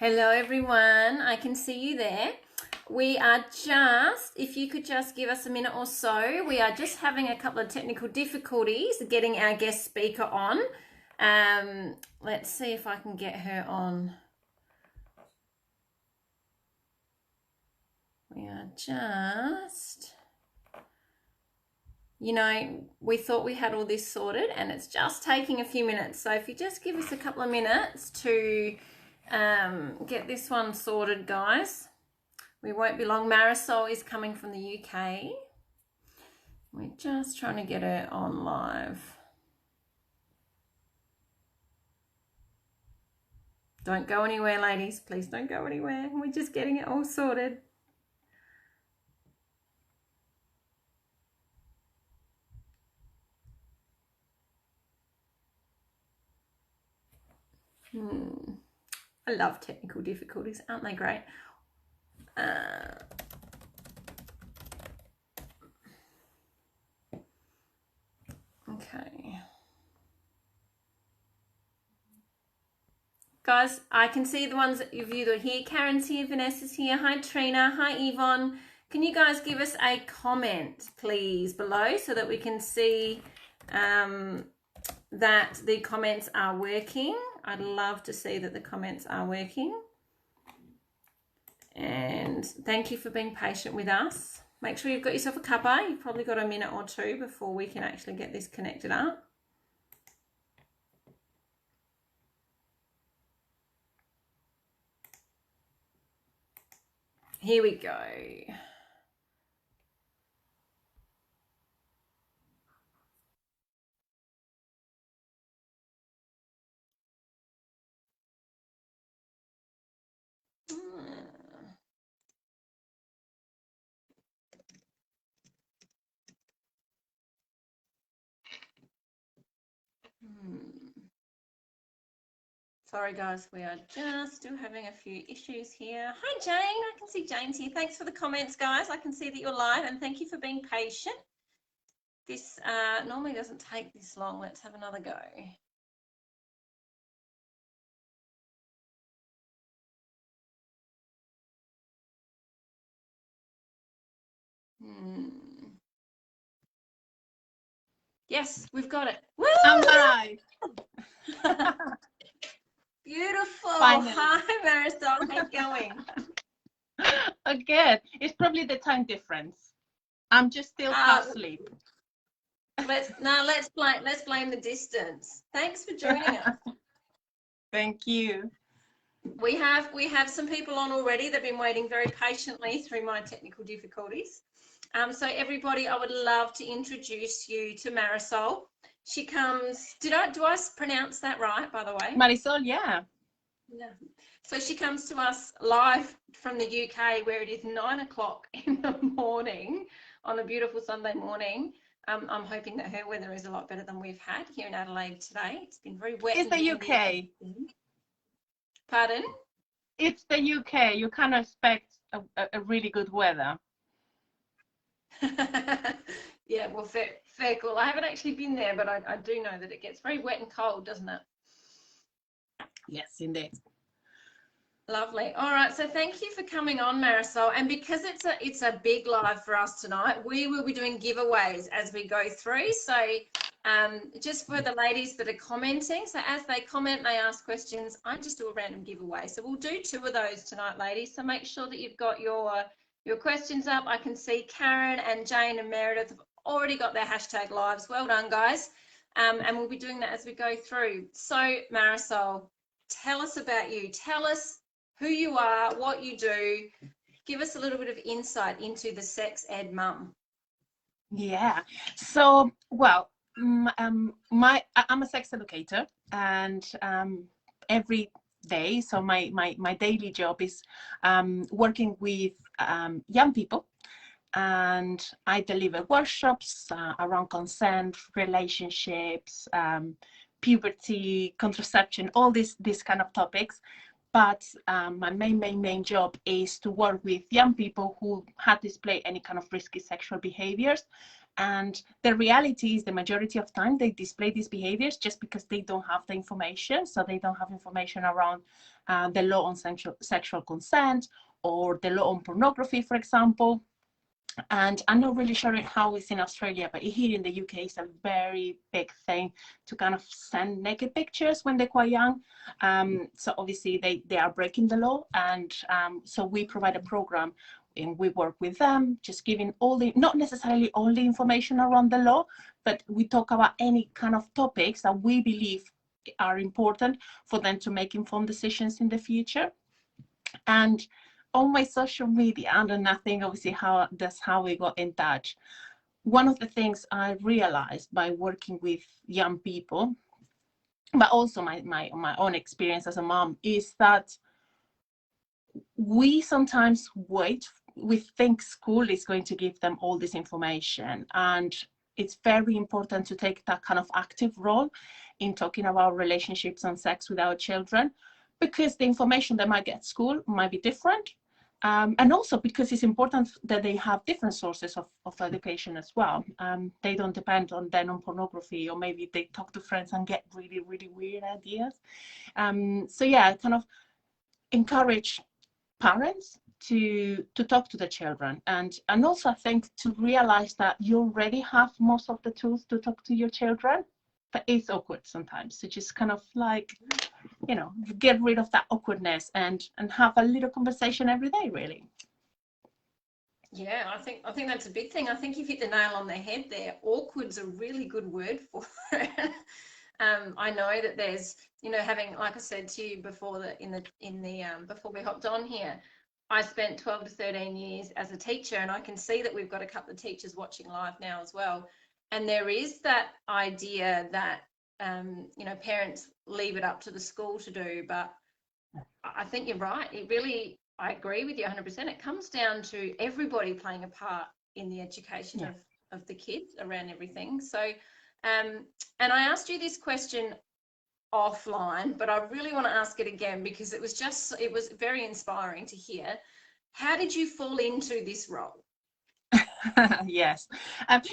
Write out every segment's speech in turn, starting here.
Hello everyone, I can see you there. We are just, if you could just give us a minute or so, we are just having a couple of technical difficulties getting our guest speaker on. Let's see if I can get her on. We are just, we thought we had all this sorted and it's just taking a few minutes. So if you just give us a couple of minutes to get this one sorted, guys. We won't be long. Marisol is coming from the UK. We're just trying to get her on live. Don't go anywhere, ladies. Please don't go anywhere. We're just getting it all sorted. I love technical difficulties. Aren't they great? Okay. Guys, I can see the ones of you that are here. Karen's here, Vanessa's here. Hi, Trina. Hi, Yvonne. Can you guys give us a comment, please, below so that we can see that the comments are working? I'd love to see that the comments are working. And thank you for being patient with us. Make sure you've got yourself a cuppa. You've probably got a minute or two before we can actually get this connected up. Here we go. Sorry guys, we are just still having a few issues here. Hi Jane, I can see Jane's here. Thanks for the comments, guys. I can see that you're live and thank you for being patient. This normally doesn't take this long. Let's have another go. Yes, we've got it. Woo! I'm live. Beautiful. Finally. Hi, Marisol. How's it going? Good. It's probably the time difference. I'm just still half asleep. Let's blame the distance. Thanks for joining us. Thank you. We have some people on already. They've been waiting very patiently through my technical difficulties. So everybody, I would love to introduce you to Marisol. She comes, do I pronounce that right, by the way? Marisol, yeah. Yeah. So she comes to us live from the UK where it is 9 o'clock in the morning on a beautiful Sunday morning. I'm hoping that her weather is a lot better than we've had here in Adelaide today. It's been very wet. It's the UK. Pardon? It's the UK. You kind of expect a really good weather. Yeah, well, fair cool. I haven't actually been there, but I do know that it gets very wet and cold, doesn't it? Yes, indeed. Lovely. All right, so thank you for coming on, Marisol. And because it's a big live for us tonight, we will be doing giveaways as we go through. So just for the ladies that are commenting, so as they comment, they ask questions, I just do a random giveaway. So we'll do 2 of those tonight, ladies. So make sure that you've got your questions up. I can see Karen and Jane and Meredith have already got their hashtag lives. Well done, guys. And we'll be doing that as we go through. So Marisol, tell us about you. Tell us who you are, what you do. Give us a little bit of insight into the sex ed mum. Yeah. So, well, I'm a sex educator, and every day, so my daily job is working with young people, and I deliver workshops around consent, relationships, puberty, contraception, all these kind of topics. but my main job is to work with young people who had displayed any kind of risky sexual behaviors. And the reality is the majority of time they display these behaviors just because they don't have the information. So they don't have information around the law on sexual consent or the law on pornography, for example. And I'm not really sure how it's in Australia, but here in the UK, it's a very big thing to kind of send naked pictures when they're quite young. So obviously they are breaking the law. And so we provide a program and we work with them, just giving not necessarily all the information around the law, but we talk about any kind of topics that we believe are important for them to make informed decisions in the future. And on my social media, and I think obviously that's how we got in touch. One of the things I realized by working with young people, but also my own experience as a mom, is that we sometimes we think school is going to give them all this information, and it's very important to take that kind of active role in talking about relationships and sex with our children, because the information they might get at school might be different. And also because it's important that they have different sources of education as well. They don't depend on pornography, or maybe they talk to friends and get really, really weird ideas. So yeah, kind of encourage parents to talk to the children, and also I think to realize that you already have most of the tools to talk to your children, but it's awkward sometimes. So just kind of like, get rid of that awkwardness and have a little conversation every day, really. Yeah, I think that's a big thing. I think you've hit the nail on the head there. Awkward's a really good word for it. I know that there's, having, like I said to you before, before we hopped on here, I spent 12 to 13 years as a teacher, and I can see that we've got a couple of teachers watching live now as well. And there is that idea that parents leave it up to the school to do, but I think you're right. I agree with you 100%. It comes down to everybody playing a part in the education of the kids around everything. So, and I asked you this question offline, but I really want to ask it again because it was very inspiring to hear. How did you fall into this role? Yes.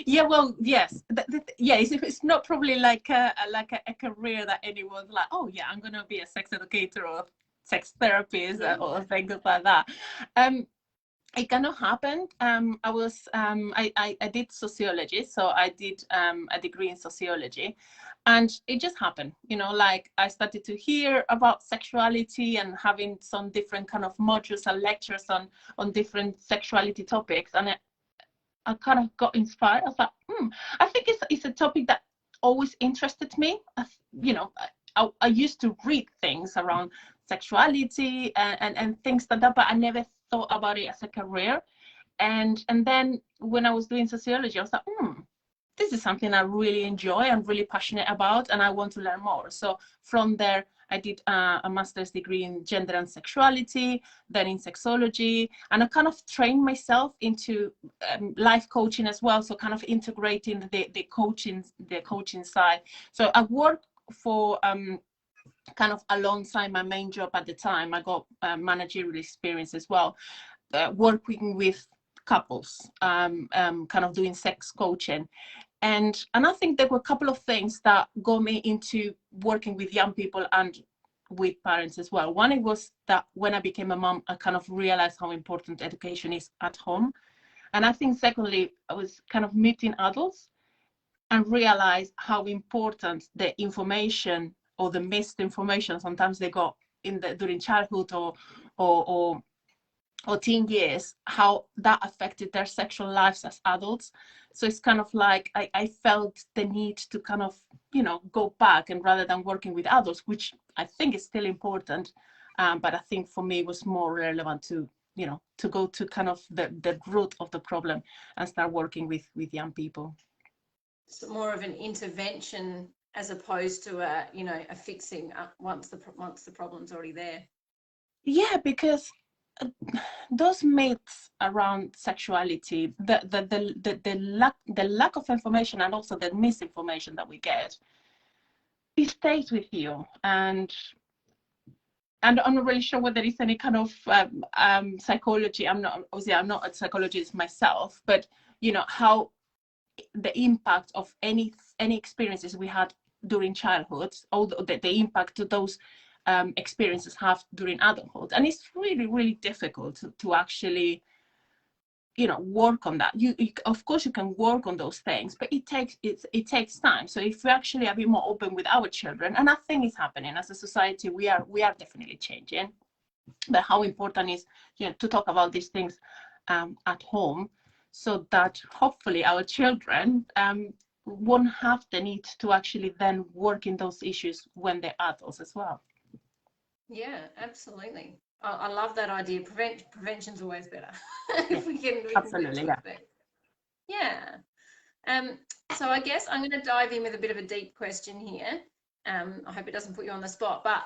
Well, yes. It's not probably like a career that anyone's like, oh yeah, I'm gonna be a sex educator or sex therapist or things like that. It kind of happened. I did sociology, so I did a degree in sociology, and it just happened. Like I started to hear about sexuality and having some different kind of modules and lectures on different sexuality topics, and I kind of got inspired. I was like, I think it's a topic that always interested me. I used to read things around sexuality and things like that, but I never thought about it as a career. And then when I was doing sociology, I was like, this is something I really enjoy, I'm really passionate about, and I want to learn more. So from there, I did a master's degree in gender and sexuality, then in sexology, and I kind of trained myself into life coaching as well. So kind of integrating the coaching side. So I work for kind of alongside my main job at the time. I got managerial experience as well, working with couples, kind of doing sex coaching. And I think there were a couple of things that got me into working with young people and with parents as well. One, it was that when I became a mom, I kind of realized how important education is at home. And I think secondly, I was kind of meeting adults and realized how important the information or the missed information sometimes they got during childhood or teen years, how that affected their sexual lives as adults. So it's kind of like I felt the need to kind of, go back, and rather than working with adults, which I think is still important, but I think for me it was more relevant to, to go to kind of the root of the problem and start working with young people. So more of an intervention as opposed to a fixing once the problem's already there. Yeah, because those myths around sexuality, the lack of information, and also the misinformation that we get, it stays with you. And and I'm not really sure whether there is any kind of psychology. I'm not a psychologist myself, but how the impact of any experiences we had during childhood, or the impact to those experiences have during adulthood. And it's really, really difficult to actually work on that. You of course you can work on those things, but it takes time. So if we actually are a bit more open with our children, and I think it's happening as a society, we are definitely changing. But how important is to talk about these things at home, so that hopefully our children won't have the need to actually then work in those issues when they're adults as well. Yeah, absolutely. I love that idea. Prevention's always better. If we can Absolutely, yeah. Yeah. So I guess I'm going to dive in with a bit of a deep question here. I hope it doesn't put you on the spot, but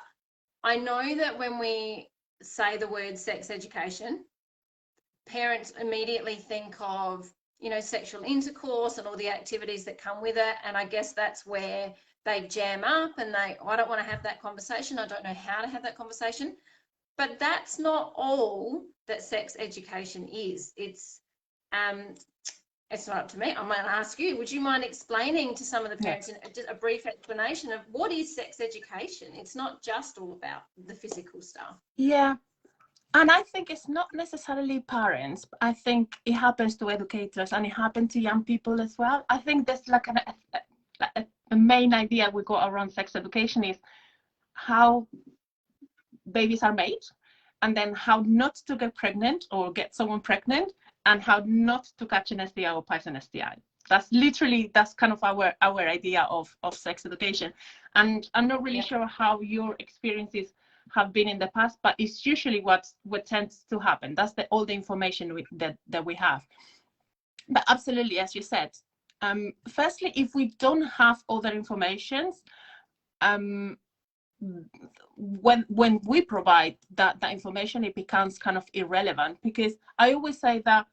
I know that when we say the word sex education, parents immediately think of, sexual intercourse and all the activities that come with it. And I guess that's where they jam up and I don't want to have that conversation. I don't know how to have that conversation. But that's not all that sex education is. It's not up to me. I'm going to ask you, would you mind explaining to some of the parents just a brief explanation of what is sex education? It's not just all about the physical stuff. Yeah. And I think it's not necessarily parents. I think it happens to educators and it happens to young people as well. I think there's like a main idea we got around sex education is how babies are made, and then how not to get pregnant or get someone pregnant, and how not to catch an STI or pass an STI. That's kind of our idea of sex education. And I'm not really sure how your experiences have been in the past, but it's usually what tends to happen. That's all the information that we have. But absolutely, as you said, firstly, if we don't have other informations, when we provide that information, it becomes kind of irrelevant, because I always say that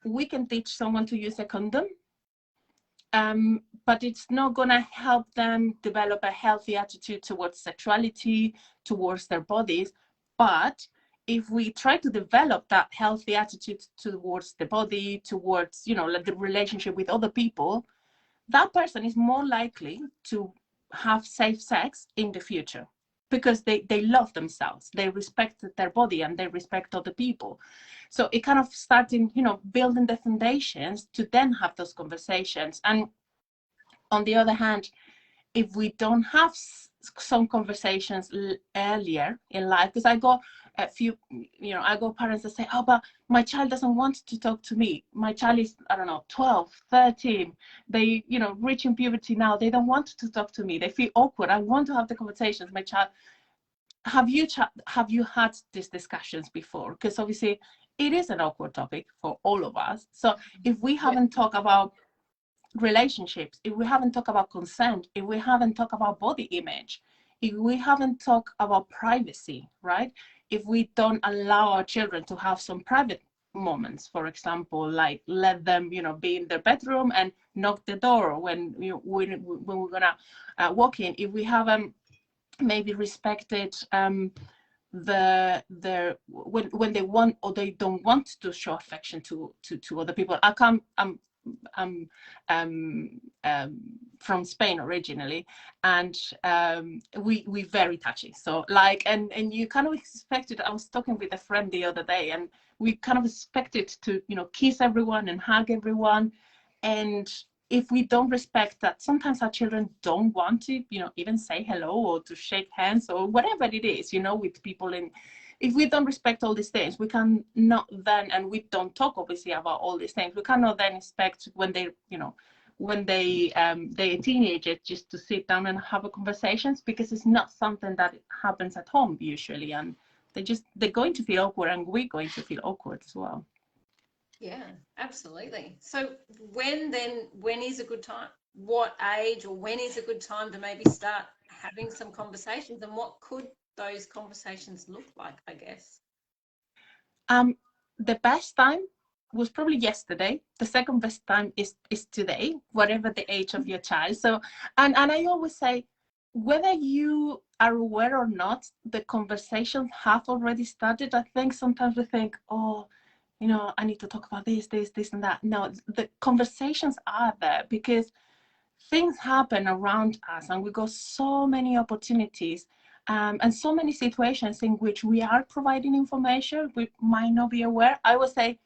we can teach someone to use a condom, but it's not going to help them develop a healthy attitude towards sexuality, towards their bodies. But if we try to develop that healthy attitude towards the body, towards like the relationship with other people, that person is more likely to have safe sex in the future, because they love themselves, they respect their body, and they respect other people. So it kind of starting, building the foundations to then have those conversations. And on the other hand, if we don't have some conversations earlier in life, because I got a few, I got parents that say, oh, but my child doesn't want to talk to me. My child is, I don't know, 12, 13. They, reaching puberty now. They don't want to talk to me. They feel awkward. I want to have the conversations. My child, have you had these discussions before? Because obviously it is an awkward topic for all of us. So if we haven't talked about relationships, if we haven't talked about consent, if we haven't talked about body image, if we haven't talked about privacy, right? If we don't allow our children to have some private moments, for example, like let them, be in their bedroom and knock the door when we're gonna walk in. If we haven't maybe respected their when they want or they don't want to show affection to other people. I'm from Spain originally, and we very touchy. So like, and you kind of expected. I was talking with a friend the other day, and we kind of expected to kiss everyone and hug everyone. And if we don't respect that, sometimes our children don't want to even say hello or to shake hands or whatever it is with people. And if we don't respect all these things, we can not then, and we don't talk obviously about all these things, we cannot then expect when they're teenagers just to sit down and have a conversations, because it's not something that happens at home usually, and they're going to feel awkward, and we're going to feel awkward as well. Yeah, absolutely. So when is a good time? What age, or when is a good time to maybe start having some conversations, and what could those conversations look like, I guess? The best time was probably yesterday. The second best time is today, whatever the age of your child. So, and I always say, whether you are aware or not, the conversations have already started. I think sometimes we think, oh, you know, I need to talk about this and that. No, the conversations are there because things happen around us, and we got so many opportunities, and so many situations in which we are providing information we might not be aware. I would say,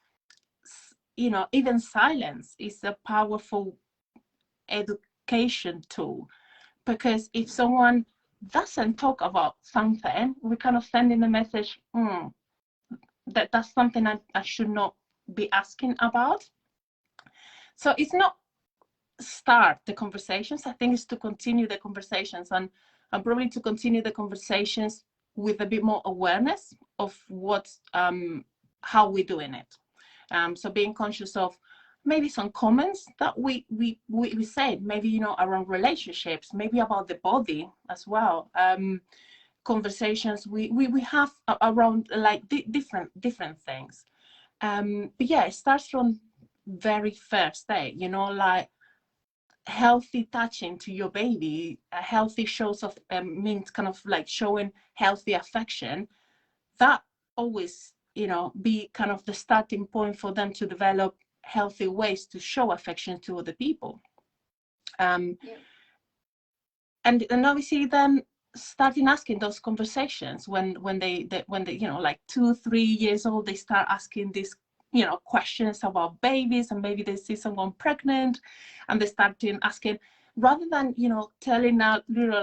you know, even silence is a powerful education tool, because if someone doesn't talk about something, we kind of send in a message, that's something I should not be asking about. So it's not start the conversations. I think it's to continue the conversations, and probably to continue the conversations with a bit more awareness of what, how we're doing it. So being conscious of maybe some comments that we said, maybe, you know, around relationships, maybe about the body as well. Conversations we have around like different things. But yeah, it starts from very first day, you know, like healthy touching to your baby, a healthy shows of means kind of like showing healthy affection. That always, you know, be kind of the starting point for them to develop healthy ways to show affection to other people. And obviously then starting asking those conversations when they you know, like 2-3 years old, they start asking these, you know, questions about babies, and maybe they see someone pregnant and they start asking, rather than, you know, telling out, you know,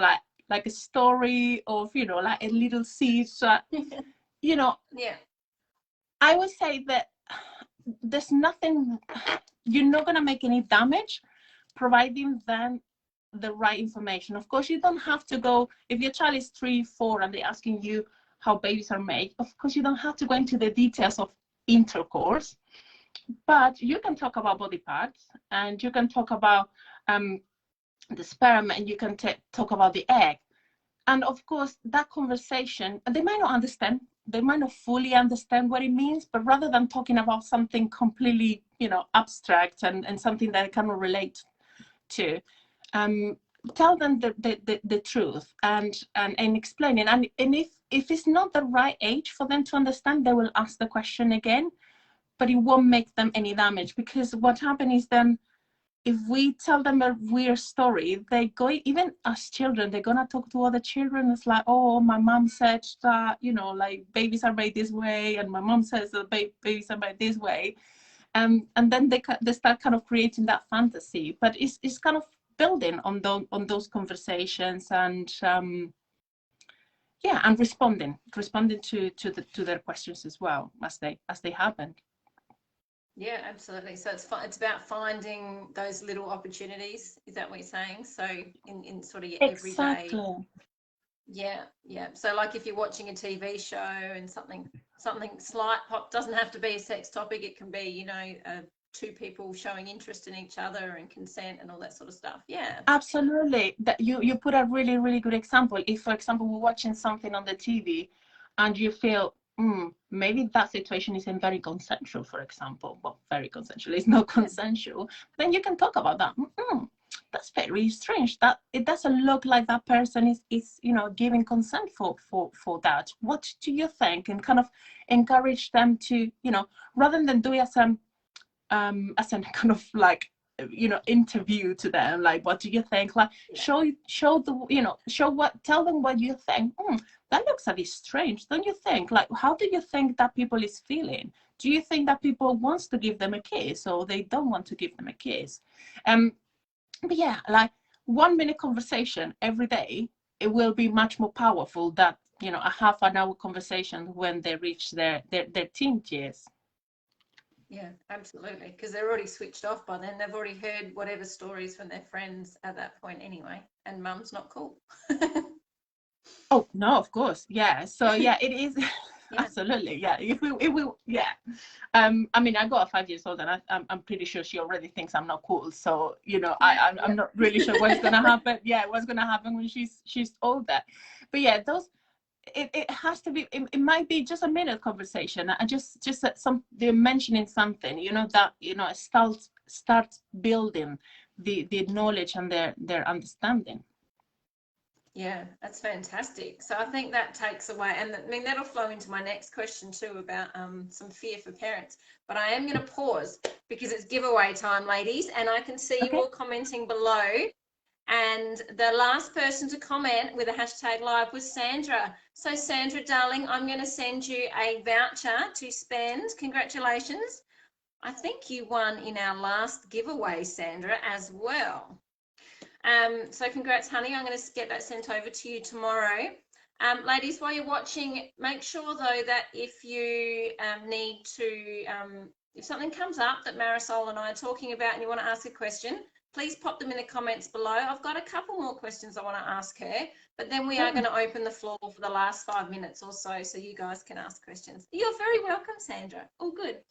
like a story of, you know, like a little seed. So you know, I would say that there's nothing, you're not going to make any damage providing them the right information. Of course, you don't have to go, if your child is 3-4 and they're asking you how babies are made, of course you don't have to go into the details of intercourse, but you can talk about body parts, and you can talk about the sperm, and you can talk about the egg. And of course, that conversation, they might not understand, they might not fully understand what it means, but rather than talking about something completely, you know, abstract and something that I cannot relate to, tell them the truth and explain it. And if it's not the right age for them to understand, they will ask the question again, but it won't make them any damage. Because what happens is then, if we tell them a weird story, they go, even as children, they're gonna talk to other children. It's like, oh, my mom said that, you know, like babies are made this way, and my mom says that babies are made this way, and then they start kind of creating that fantasy. But it's kind of building on those conversations, and yeah, and responding to their questions as well as they happen. Yeah, absolutely. So it's about finding those little opportunities. Is that what you're saying? So in sort of your everyday. Exactly. Yeah. So like if you're watching a TV show and something slight doesn't have to be a sex topic. It can be, you know, two people showing interest in each other and consent and all that sort of stuff. Yeah. Absolutely. That you put a really, really good example. If, for example, we're watching something on the TV and you feel, maybe that situation isn't very consensual, for example. Well, very consensual. It's not consensual. Then you can talk about that. That's very strange. That it doesn't look like that person is you know, giving consent for that. What do you think? And kind of encourage them to, you know, rather than do it as a kind of like, you know, interview to them, like, what do you think? Like, show the, you know, tell them what you think. That looks a bit strange, don't you think? Like, how do you think that people is feeling? Do you think that people wants to give them a kiss, or they don't want to give them a kiss? But yeah, like 1 minute conversation every day, it will be much more powerful than, you know, a half an hour conversation when they reach their teen years. Yeah, absolutely. Because they're already switched off by then. They've already heard whatever stories from their friends at that point anyway. And mum's not cool. Oh, no, of course. Yeah. So yeah, it is. Absolutely. Yeah. If we, yeah. I mean, I got a 5 years old, and I'm pretty sure she already thinks I'm not cool. So, you know, I'm not really sure what's going to happen. Yeah. What's going to happen when she's older. But yeah, it has to be, it might be just a minute conversation. I just they're mentioning something, you know, that, you know, starts building the knowledge and their understanding. Yeah, that's fantastic. So I think that takes away, and I mean, that'll flow into my next question too about some fear for parents. But I am going to pause because it's giveaway time, ladies, and I can see you Okay. all commenting below. And the last person to comment with a hashtag live was Sandra. So Sandra, darling, I'm going to send you a voucher to spend. Congratulations. I think you won in our last giveaway, Sandra, as well. So congrats, honey. I'm going to get that sent over to you tomorrow. Ladies, while you're watching, make sure though that if you need to, if something comes up that Marisol and I are talking about and you want to ask a question, please pop them in the comments below. I've got a couple more questions I want to ask her, but then we are going to open the floor for the last 5 minutes or so you guys can ask questions. You're very welcome, Sandra. All good.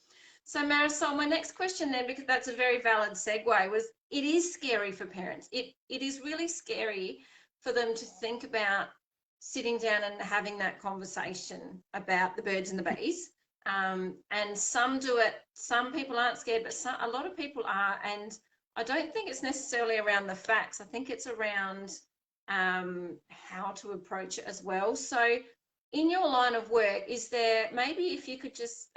So Marisol, my next question then, because that's a very valid segue, was it is scary for parents. It is really scary for them to think about sitting down and having that conversation about the birds and the bees. And some do it, some people aren't scared, but a lot of people are. And I don't think it's necessarily around the facts. I think it's around how to approach it as well. So in your line of work, is there, maybe if you could just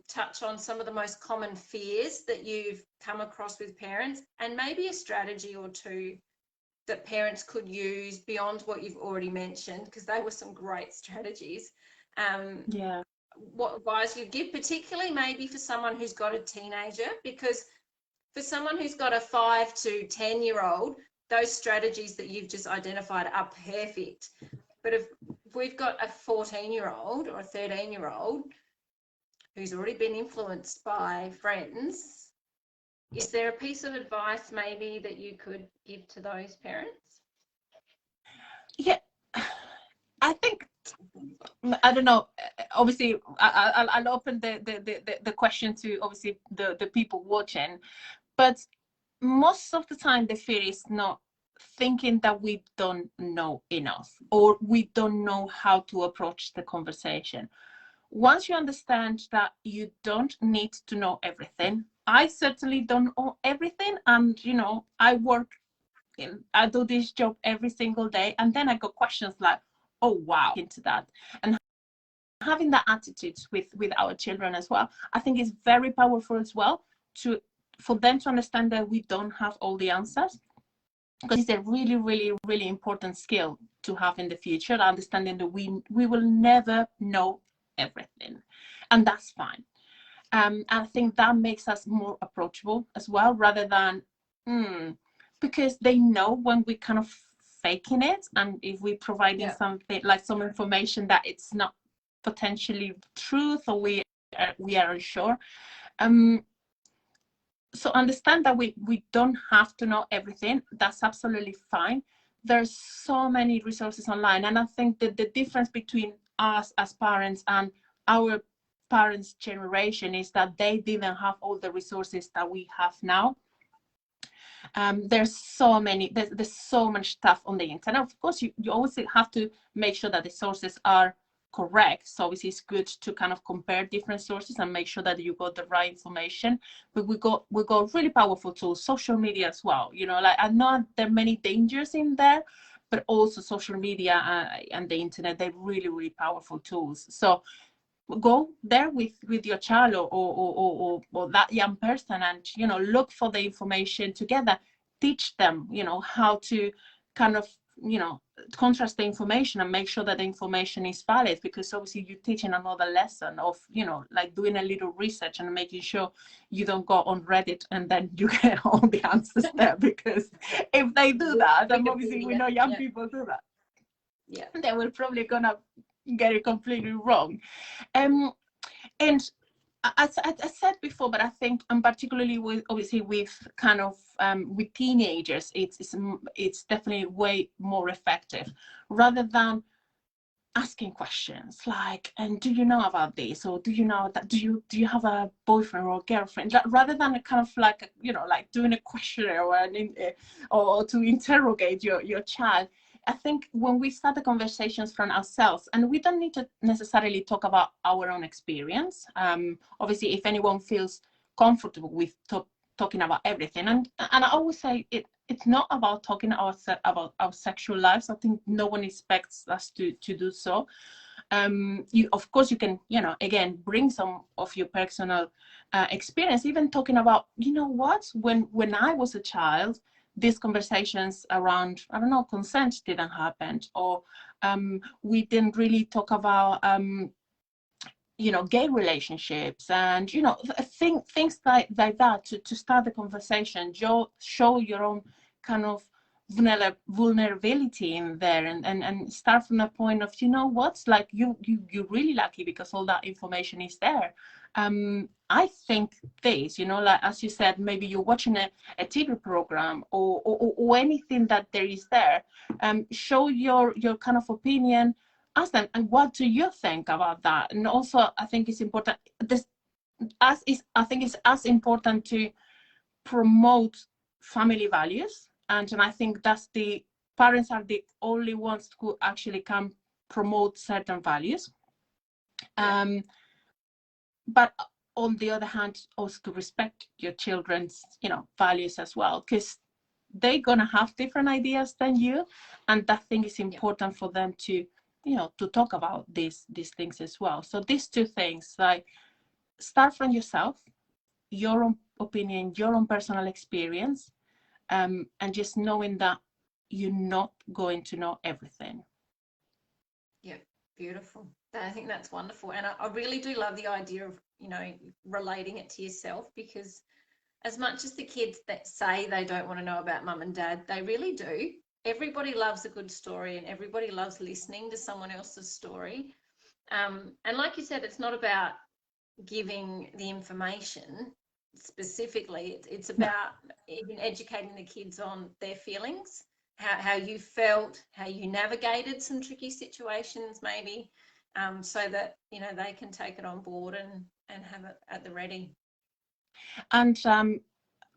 touch on some of the most common fears that you've come across with parents, and maybe a strategy or two that parents could use beyond what you've already mentioned, because they were some great strategies. Yeah. What advice you'd give, particularly maybe for someone who's got a teenager, because for someone who's got a 5 to 10-year-old, those strategies that you've just identified are perfect. But if we've got a 14-year-old or a 13-year-old who's already been influenced by friends, is there a piece of advice maybe that you could give to those parents? Yeah, I think, I don't know, obviously I'll open the question to obviously the people watching, but most of the time the fear is not thinking that we don't know enough or we don't know how to approach the conversation. Once you understand that you don't need to know everything, I certainly don't know everything, and I do this job every single day, and then I got questions like, oh wow, into that. And having that attitude with our children as well, I think is very powerful as well, for them to understand that we don't have all the answers, because it's a really, really, really important skill to have in the future, understanding that we will never know everything, and that's fine. I think that makes us more approachable as well, rather than because they know when we kind of faking it, and if we providing something like some information that it's not potentially truth, or we are unsure. So understand that we don't have to know everything. That's absolutely fine. There's so many resources online, and I think that the difference between us as parents and our parents' generation is that they didn't have all the resources that we have now. There's so much stuff on the internet. Of course, you always have to make sure that the sources are correct. So obviously it's good to kind of compare different sources and make sure that you got the right information. But we got really powerful tools, social media as well. Like, I know there are many dangers in there, but also social media and the internet, they're really, really powerful tools. So go there with your child or that young person, and look for the information together. Teach them how to kind of contrast the information and make sure that the information is valid, because obviously you're teaching another lesson of like doing a little research and making sure you don't go on Reddit and then you get all the answers there, because if they do that, then obviously we know young people do that, they will probably gonna get it completely wrong. And as I said before, but I think, and particularly with kind of with teenagers, it's definitely way more effective, rather than asking questions like, and do you know about this, or do you know that, do you have a boyfriend or a girlfriend, rather than a kind of like like doing a questionnaire or to interrogate your child. I think when we start the conversations from ourselves, and we don't need to necessarily talk about our own experience. Obviously, if anyone feels comfortable with talking about everything, and I always say it's not about talking about our sexual lives. I think no one expects us to do so. You, of course, you can, you know, again, bring some of your personal experience, even talking about, you know what, when I was a child, these conversations around, I don't know, consent didn't happen, or we didn't really talk about you know, gay relationships, and, you know, things like that, to start the conversation. Show your own kind of vulnerability in there, and start from a point of, you know what, like you're really lucky because all that information is there. I think this, you know, like as you said, maybe you're watching a TV program, or anything that there is there. Show your kind of opinion. Ask them, and what do you think about that? And also, I think it's important. I think it's as important to promote family values, and I think that's the parents are the only ones who actually can promote certain values. But on the other hand, also to respect your children's, you know, values as well, because they're gonna have different ideas than you, and that thing is important for them to, you know, to talk about these things as well. So these two things, like, start from yourself, your own opinion, your own personal experience, and just knowing that you're not going to know everything. Yeah, beautiful. I think that's wonderful. And I really do love the idea of, you know, relating it to yourself, because as much as the kids that say they don't want to know about mum and dad, they really do. Everybody loves a good story, and everybody loves listening to someone else's story. And like you said, it's not about giving the information specifically. It's about even educating the kids on their feelings, how you felt, how you navigated some tricky situations maybe, so that, you know, they can take it on board and have it at the ready. And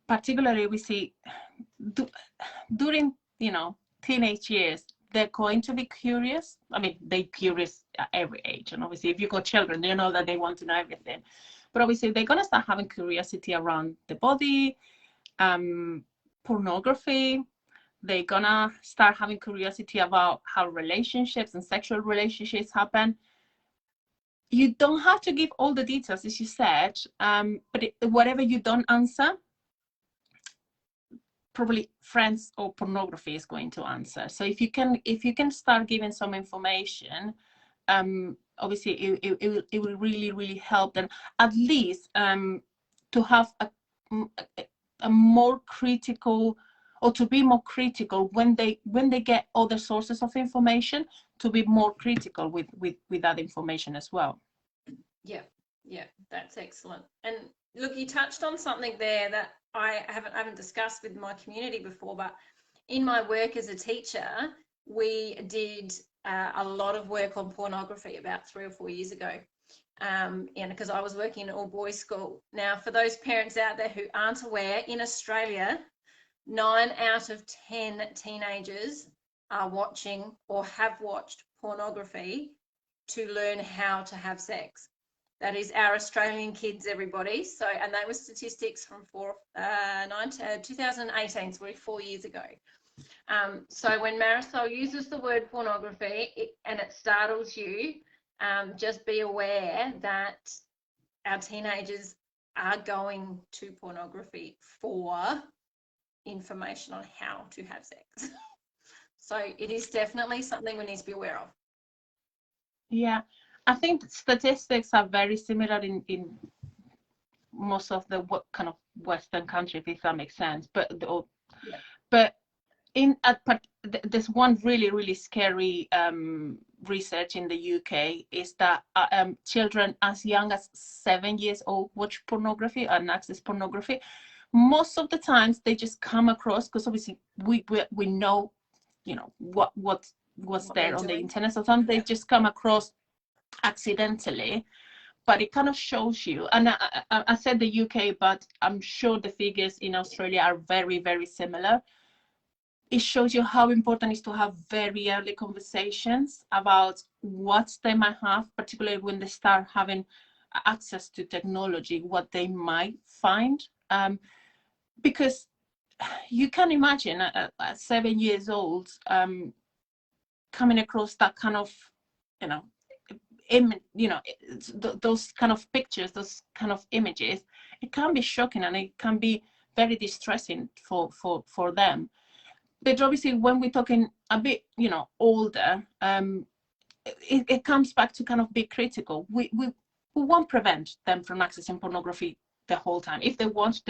particularly we see during, you know, teenage years, they're going to be curious. I mean, they're curious at every age, and obviously if you've got children, you know that they want to know everything. But obviously they're going to start having curiosity around the body, pornography. They're gonna start having curiosity about how relationships and sexual relationships happen. You don't have to give all the details, as you said, but whatever you don't answer, probably friends or pornography is going to answer. So if you can start giving some information, obviously it will really help them, at least to have a more critical, or to be more critical when they get other sources of information, to be more critical with that information as well. Yeah, that's excellent. And look, you touched on something there that I haven't discussed with my community before, but in my work as a teacher, we did a lot of work on pornography about 3 or 4 years ago. And because I was working in an all boys school. Now, for those parents out there who aren't aware, in Australia, 9 out of 10 teenagers are watching or have watched pornography to learn how to have sex. That is our Australian kids, everybody. So, and that was statistics from 2018, so 4 years ago. So when Marisol uses the word pornography and it startles you, just be aware that our teenagers are going to pornography for information on how to have sex. So it is definitely something we need to be aware of. Yeah, I think statistics are very similar in most of the kind of Western countries, if that makes sense. But there's one really scary research in the UK, is that children as young as 7 years old watch pornography and access pornography. Most of the times they just come across, because obviously we know, you know, what's there on the internet. So sometimes they just come across accidentally, but it kind of shows you. And I said the UK, but I'm sure the figures in Australia are very similar. It shows you how important it is to have very early conversations about what they might have, particularly when they start having access to technology, what they might find. Because you can imagine at 7 years old, coming across that kind of, you know, those kind of pictures, those kind of images. It can be shocking and it can be very distressing for them. But obviously, when we're talking a bit, you know, older, it comes back to kind of be critical. We won't prevent them from accessing pornography the whole time. If they want,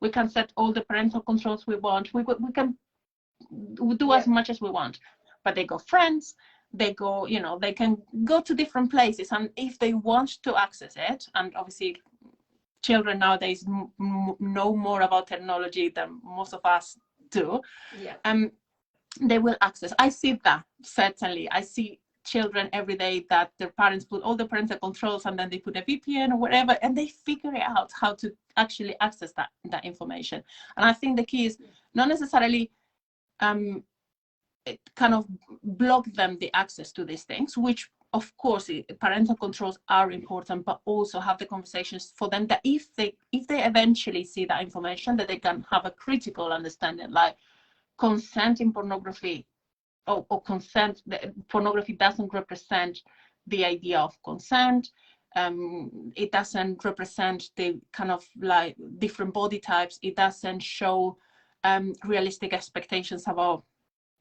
we can set all the parental controls we want. We can do as much as we want. But they got friends, they go, you know, they can go to different places, and if they want to access it, and obviously children nowadays know more about technology than most of us do, they will access. I see that, certainly. I see children every day that their parents put all the parental controls and then they put a VPN or whatever, and they figure out how to actually access that information. And I think the key is not necessarily kind of block them the access to these things, which of course parental controls are important, but also have the conversations for them that if they eventually see that information, that they can have a critical understanding, like consent in pornography or consent. Pornography doesn't represent the idea of consent. It doesn't represent the kind of like different body types. It doesn't show realistic expectations about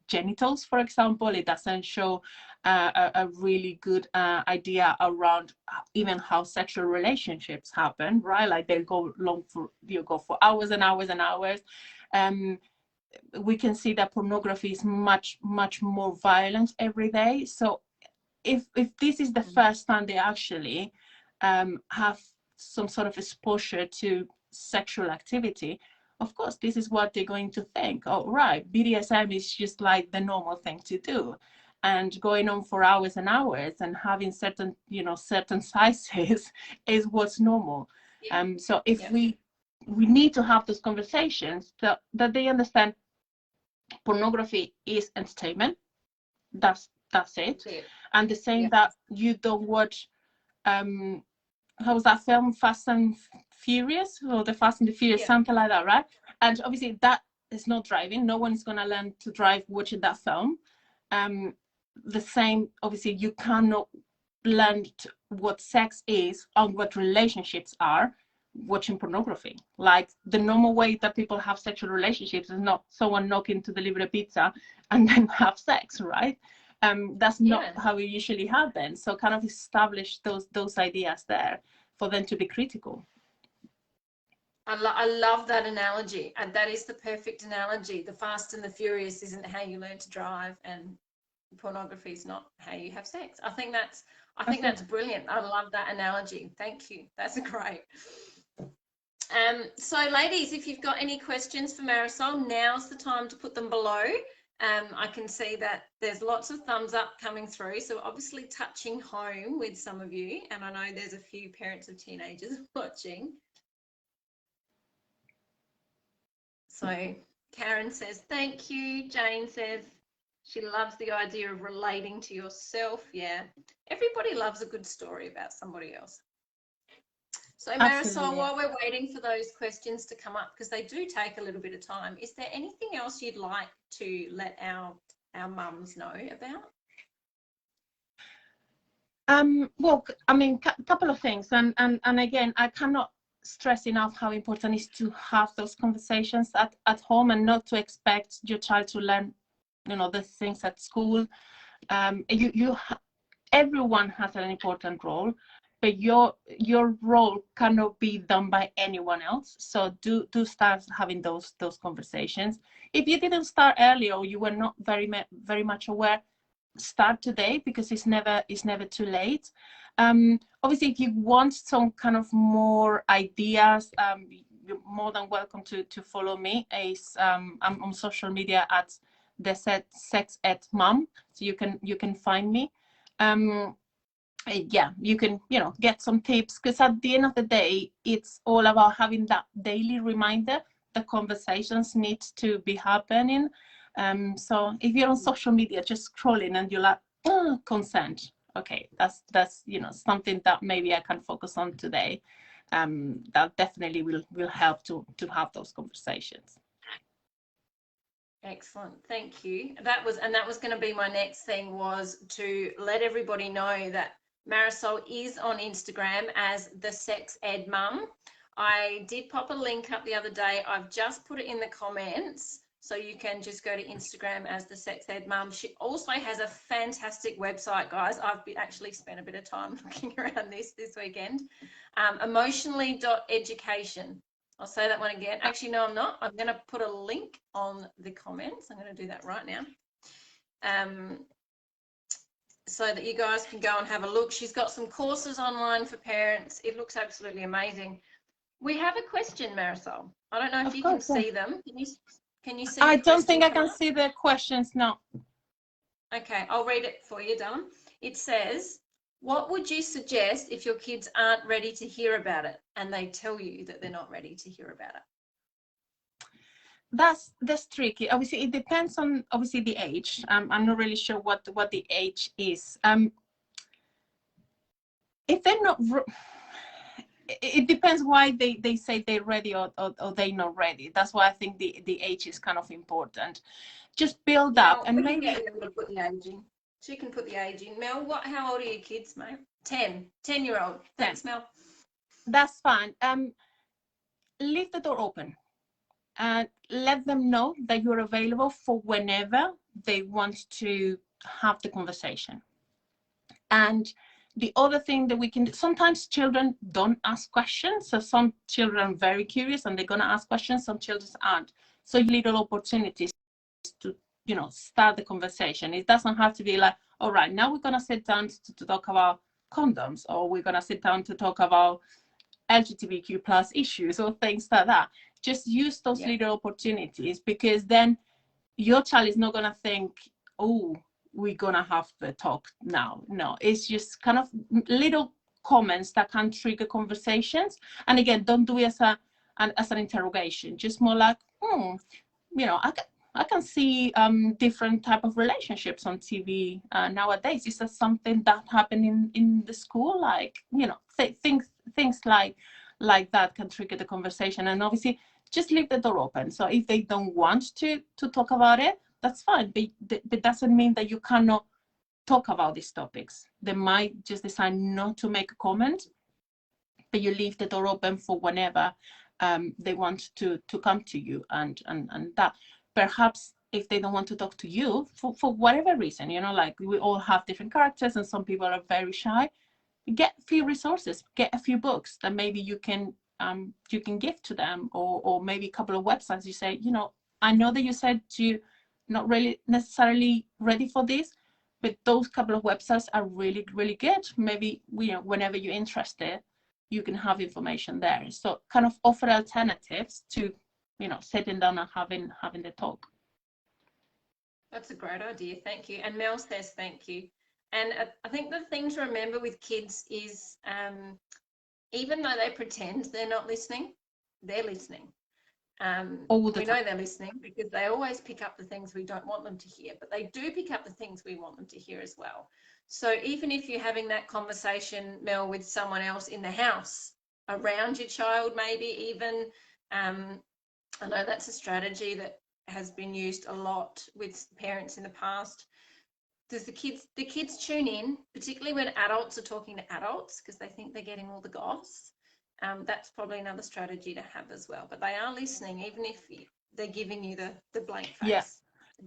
genitals, for example. It doesn't show a really good idea around even how sexual relationships happen, right? Like you go for hours and hours and hours. We can see that pornography is much more violent every day. So if this is the first time they actually have some sort of exposure to sexual activity, of course, this is what they're going to think. Oh, right, BDSM is just like the normal thing to do. And going on for hours and hours and having certain sizes is what's normal. So if we need to have those conversations that they understand pornography is entertainment. That's it. And the same that you don't watch, how was that film, Fast and Furious, or the Fast and the Furious, something like that, right? And obviously that is not driving. No one is going to learn to drive watching that film. The same, obviously, you cannot learn what sex is and what relationships are watching pornography. Like the normal way that people have sexual relationships is not someone knocking to deliver a pizza and then have sex, right? That's not how it usually happens. So kind of establish those ideas there for them to be critical. I love that analogy, and that is the perfect analogy. The Fast and the Furious isn't how you learn to drive, and pornography is not how you have sex. I think that's brilliant. I love that analogy. Thank you. That's great. So ladies, if you've got any questions for Marisol, now's the time to put them below. I can see that there's lots of thumbs up coming through, so obviously touching home with some of you, and I know there's a few parents of teenagers watching. So Karen says thank you. Jane says she loves the idea of relating to yourself. Yeah, everybody loves a good story about somebody else. So Marisol, while we're waiting for those questions to come up, because they do take a little bit of time, is there anything else you'd like to let our mums know about? Well, I mean, a couple of things, and again, I cannot stress enough how important it is to have those conversations at home and not to expect your child to learn, the things at school. Everyone has an important role, but your role cannot be done by anyone else. So do start having those conversations. If you didn't start earlier or you were not very much aware, start today, because it's never too late. Obviously, if you want some kind of more ideas, you're more than welcome to follow me. I'm on social media at the Sex Ed Mom, so you can find me. Yeah, you can get some tips, because at the end of the day, it's all about having that daily reminder. The conversations need to be happening. So if you're on social media just scrolling and you're like, oh, consent, okay, that's something that maybe I can focus on today. That definitely will help to have those conversations. Excellent. Thank you. That was going to be my next thing, was to let everybody know that Marisol is on Instagram as the Sex Ed Mum. I did pop a link up the other day. I've just put it in the comments, so you can just go to Instagram as the Sex Ed Mum. She also has a fantastic website, guys. I've actually spent a bit of time looking around this weekend. Emotionally.education. I'll say that one again. Actually, no, I'm not. I'm going to put a link on the comments. I'm going to do that right now. So that you guys can go and have a look. She's got some courses online for parents. It looks absolutely amazing. We have a question, Marisol. I don't know if you can see them. Can you see? I don't think I can see the questions, no. Okay, I'll read it for you, Dom. It says, what would you suggest if your kids aren't ready to hear about it and they tell you that they're not ready to hear about it? That's tricky. Obviously, it depends on the age. I'm not really sure what the age is. If they're not, it depends why they say they're ready or they're not ready. That's why I think the age is kind of important. Just build up and maybe put the age in. She can put the age in. Mel, how old are your kids, mate? 10-year-old. Thanks, Mel. That's fine. Leave the door open and let them know that you're available for whenever they want to have the conversation. And the other thing that we can do, sometimes children don't ask questions. So some children are very curious and they're going to ask questions. Some children aren't. So little opportunities to, start the conversation. It doesn't have to be like, all right, now we're going to sit down to talk about condoms, or we're going to sit down to talk about LGBTQ plus issues or things like that. Just use those little opportunities, because then your child is not going to think, oh, we're going to have the talk now. No, it's just kind of little comments that can trigger conversations. And again, don't do it as an interrogation, just more like, I can see different type of relationships on TV nowadays. Is that something that happened in the school? Like, things like that can trigger the conversation. And obviously, just leave the door open. So if they don't want to talk about it, that's fine. But that doesn't mean that you cannot talk about these topics. They might just decide not to make a comment, but you leave the door open for whenever they want to come to you, and that. Perhaps if they don't want to talk to you for whatever reason, like we all have different characters and some people are very shy, get a few resources, get a few books that maybe you can give to them, or maybe a couple of websites. You say, I know that you said you're not really necessarily ready for this, but those couple of websites are really, really good. Maybe, whenever you're interested, you can have information there. So kind of offer alternatives to, sitting down and having the talk. That's a great idea. Thank you. And Mel says thank you. And I think the thing to remember with kids is, even though they pretend they're not listening, they're listening. We know they're listening because they always pick up the things we don't want them to hear, but they do pick up the things we want them to hear as well. So even if you're having that conversation, Mel, with someone else in the house, around your child, maybe even, I know that's a strategy that has been used a lot with parents in the past. Does the kids tune in, particularly when adults are talking to adults, because they think they're getting all the goss? That's probably another strategy to have as well. But they are listening, even if they're giving you the blank face. Yes.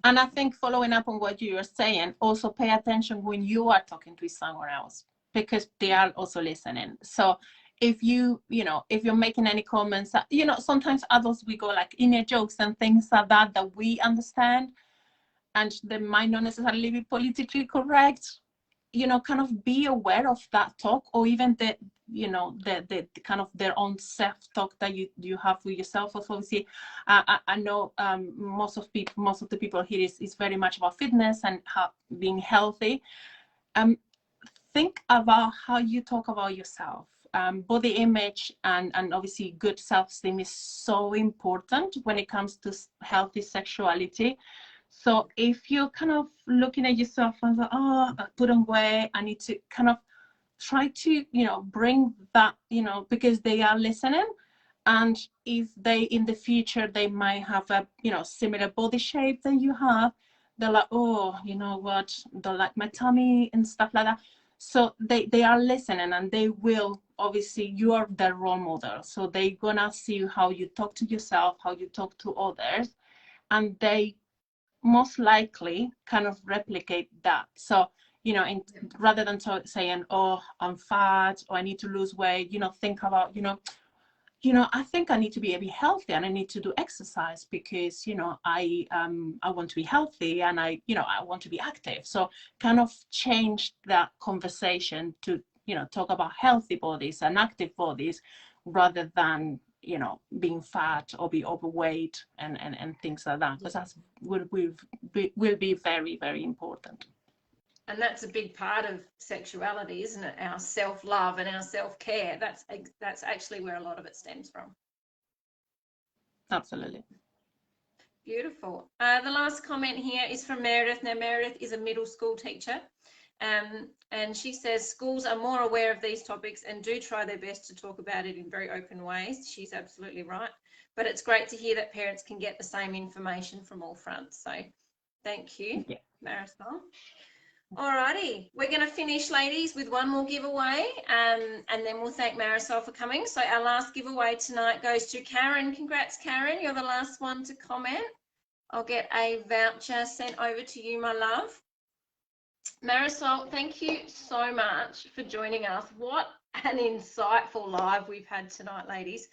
And I think, following up on what you were saying, also pay attention when you are talking to someone else, because they are also listening. So if if you're making any comments, sometimes adults, we go like inner jokes and things like that we understand, and they might not necessarily be politically correct. Kind of be aware of that talk, or even the kind of their own self-talk that you have with yourself. Obviously, I know most of the people here is very much about fitness and being healthy. Think about how you talk about yourself. Body image and obviously good self-esteem is so important when it comes to healthy sexuality. So if you're kind of looking at yourself and like, oh, I put on weight, I need to kind of try to, bring that, because they are listening, And if they in the future they might have a, you know, similar body shape that you have, they're like, oh, you know what, don't like my tummy and stuff like that. So they are listening, and they will, obviously you are their role model, so they're gonna see how you talk to yourself, how you talk to others, and they most likely kind of replicate that. So, you know, rather than saying, oh, I'm fat, or I need to lose weight, you know, think about, I think I need to be a bit healthy, and I need to do exercise because, you know, I want to be healthy, and I want to be active. So kind of change that conversation to, you know, talk about healthy bodies and active bodies, rather than, you know, being fat or be overweight and things like that, because that will be very, very important. And that's a big part of sexuality, isn't it? Our self-love and our self-care. That's actually where a lot of it stems from. Absolutely. Beautiful. The last comment here is from Meredith. Now, Meredith is a middle school teacher, and she says schools are more aware of these topics and do try their best to talk about it in very open ways. She's absolutely right. But it's great to hear that parents can get the same information from all fronts. So thank you, Marisol. Alrighty, we're going to finish, ladies, with one more giveaway, and then we'll thank Marisol for coming. So our last giveaway tonight goes to Karen. Congrats, Karen. You're the last one to comment. I'll get a voucher sent over to you, my love. Marisol, thank you so much for joining us. What an insightful live we've had tonight, ladies.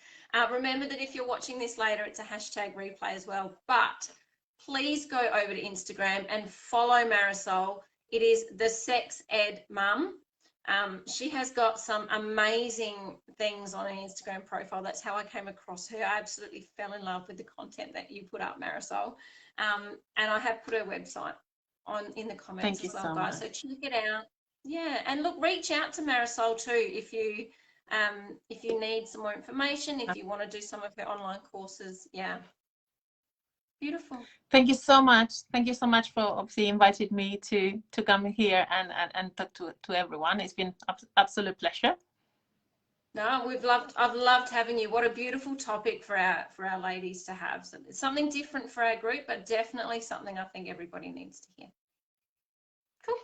Remember that if you're watching this later, it's a hashtag replay as well. But please go over to Instagram and follow Marisol. It is the Sex Ed Mum. She has got some amazing things on her Instagram profile. That's how I came across her. I absolutely fell in love with the content that you put up, Marisol. And I have put her website in the comments as well, guys. So check it out. Yeah, and look, reach out to Marisol too if you need some more information, if you want to do some of her online courses. Yeah. Beautiful. Thank you so much. Thank you so much for obviously inviting me to come here and talk to everyone. It's been absolute pleasure. No, I've loved having you. What a beautiful topic for our ladies to have. So it's something different for our group, but definitely something I think everybody needs to hear. Cool.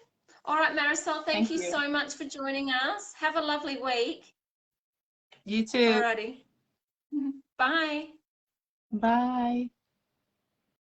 All right, Marisol, thank you so much for joining us. Have a lovely week. You too. Alrighty. Bye. Bye.